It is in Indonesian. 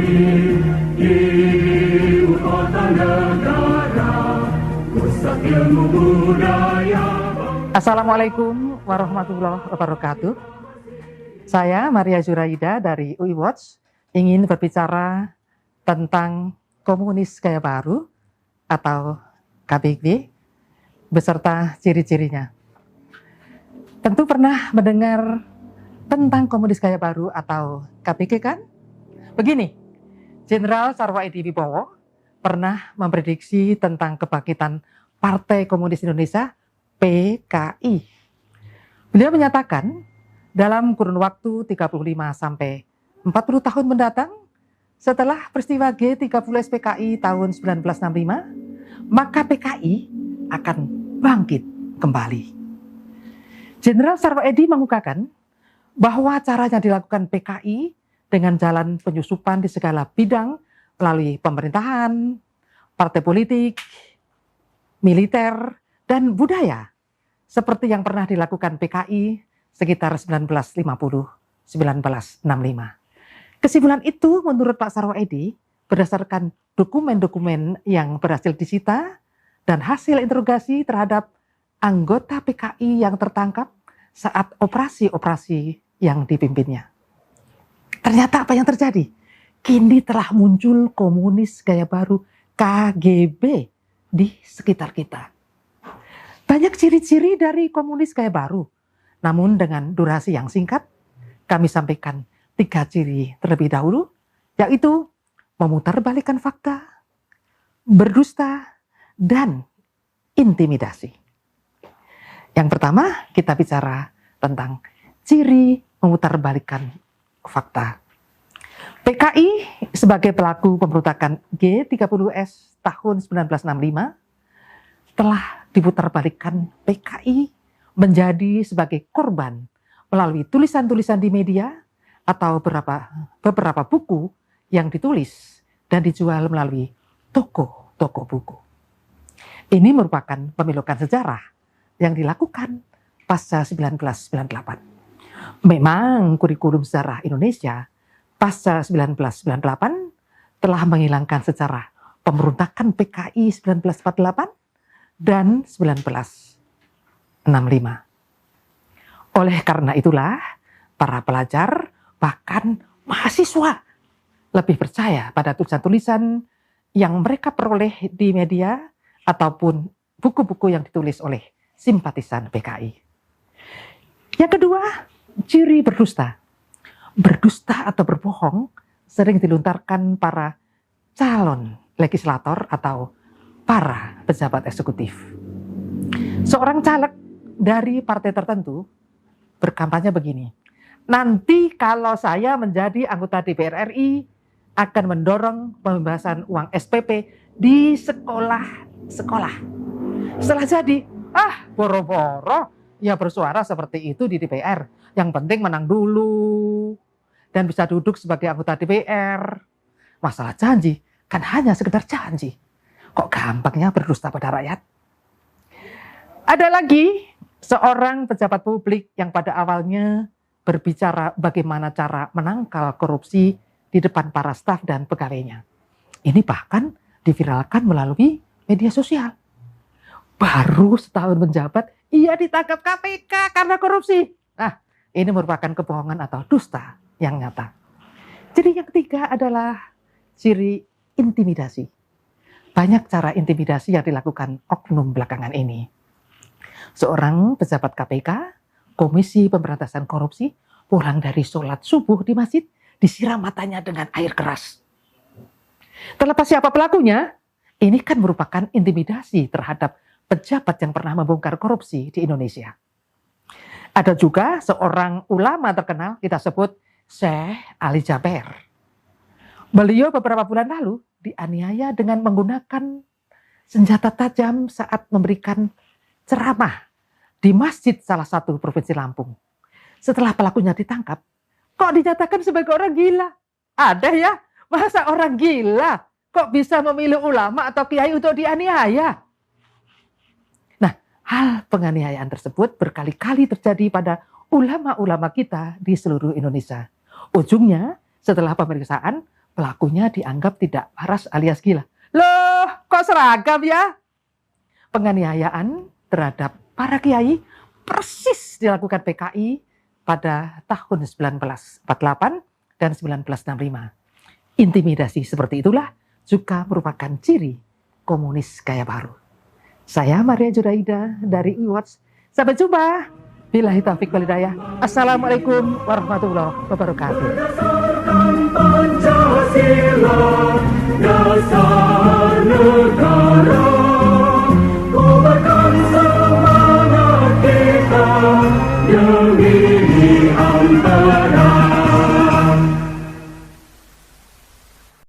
di ibu kota negara, pusat ilmu budaya. Assalamualaikum warahmatullahi wabarakatuh. Saya Maria Zuraida dari UI Watch ingin berbicara tentang komunis gaya baru atau KBG beserta ciri-cirinya. Tentu pernah mendengar tentang komunis gaya baru atau KBG kan? Begini, Jenderal Sarwoedi Wibowo pernah memprediksi tentang kebangkitan Partai Komunis Indonesia PKI. Beliau menyatakan dalam kurun waktu 35 sampai 40 tahun mendatang setelah peristiwa G30 SPKI tahun 1965, maka PKI akan bangkit kembali. Jenderal Sarwoedi mengukakan bahwa caranya dilakukan PKI dengan jalan penyusupan di segala bidang melalui pemerintahan, partai politik, militer, dan budaya seperti yang pernah dilakukan PKI sekitar 1950-1965. Kesimpulan itu menurut Pak Sarwoedi berdasarkan dokumen-dokumen yang berhasil disita dan hasil interogasi terhadap anggota PKI yang tertangkap saat operasi-operasi yang dipimpinnya. Ternyata apa yang terjadi? Kini telah muncul komunis gaya baru KGB di sekitar kita. Banyak ciri-ciri dari komunis gaya baru, namun dengan durasi yang singkat, kami sampaikan 3 ciri terlebih dahulu, yaitu memutarbalikkan fakta, berdusta, dan intimidasi. Yang pertama, kita bicara tentang ciri memutarbalikkan fakta. PKI sebagai pelaku pemberontakan G30S tahun 1965 telah diputarbalikkan PKI menjadi sebagai korban melalui tulisan-tulisan di media atau beberapa buku yang ditulis dan dijual melalui toko-toko buku. Ini merupakan pemilukan sejarah yang dilakukan pasca 1998. Memang kurikulum sejarah Indonesia pasca 1998 telah menghilangkan sejarah pemberontakan PKI 1948 dan 1965. Oleh karena itulah, para pelajar bahkan mahasiswa lebih percaya pada tulisan-tulisan yang mereka peroleh di media ataupun buku-buku yang ditulis oleh simpatisan PKI. Yang kedua, ciri berdusta. Berdusta atau berbohong sering dilontarkan para calon legislator atau para pejabat eksekutif. Seorang caleg dari partai tertentu berkampanye begini, nanti kalau saya menjadi anggota DPR RI akan mendorong pembebasan uang SPP di sekolah-sekolah. Setelah jadi, boro-boro ya bersuara seperti itu di DPR. Yang penting menang dulu dan bisa duduk sebagai anggota DPR. Masalah janji kan hanya sekedar janji. Kok gampangnya berdusta pada rakyat? Ada lagi seorang pejabat publik yang pada awalnya berbicara bagaimana cara menangkal korupsi di depan para staf dan pegawainya. Ini bahkan diviralkan melalui media sosial. Baru setahun menjabat, ia ditangkap KPK karena korupsi. Nah, ini merupakan kebohongan atau dusta yang nyata. Jadi yang ketiga adalah ciri intimidasi. Banyak cara intimidasi yang dilakukan oknum belakangan ini. Seorang pejabat KPK, Komisi Pemberantasan Korupsi, pulang dari sholat subuh di masjid, disiram matanya dengan air keras. Terlepas siapa pelakunya, ini kan merupakan intimidasi terhadap pejabat yang pernah membongkar korupsi di Indonesia. Ada juga seorang ulama terkenal, kita sebut Syekh Ali Jaber. Beliau beberapa bulan lalu dianiaya dengan menggunakan senjata tajam saat memberikan ceramah di masjid salah satu provinsi Lampung. Setelah pelakunya ditangkap, kok dinyatakan sebagai orang gila? Ada ya? Masa orang gila kok bisa memilih ulama atau kiai untuk dianiaya? Nah, hal penganiayaan tersebut berkali-kali terjadi pada ulama-ulama kita di seluruh Indonesia. Ujungnya, setelah pemeriksaan, Pelakunya dianggap tidak waras alias gila. Loh, kok seragam ya? Penganiayaan terhadap para kiai persis dilakukan PKI pada tahun 1948 dan 1965. Intimidasi seperti itulah juga merupakan ciri komunis gaya baru. Saya Maria Juraida dari IWATS. Sampai jumpa. Billahi taufiq wal hidayah. Assalamualaikum warahmatullahi wabarakatuh. Pancasila dasar negara.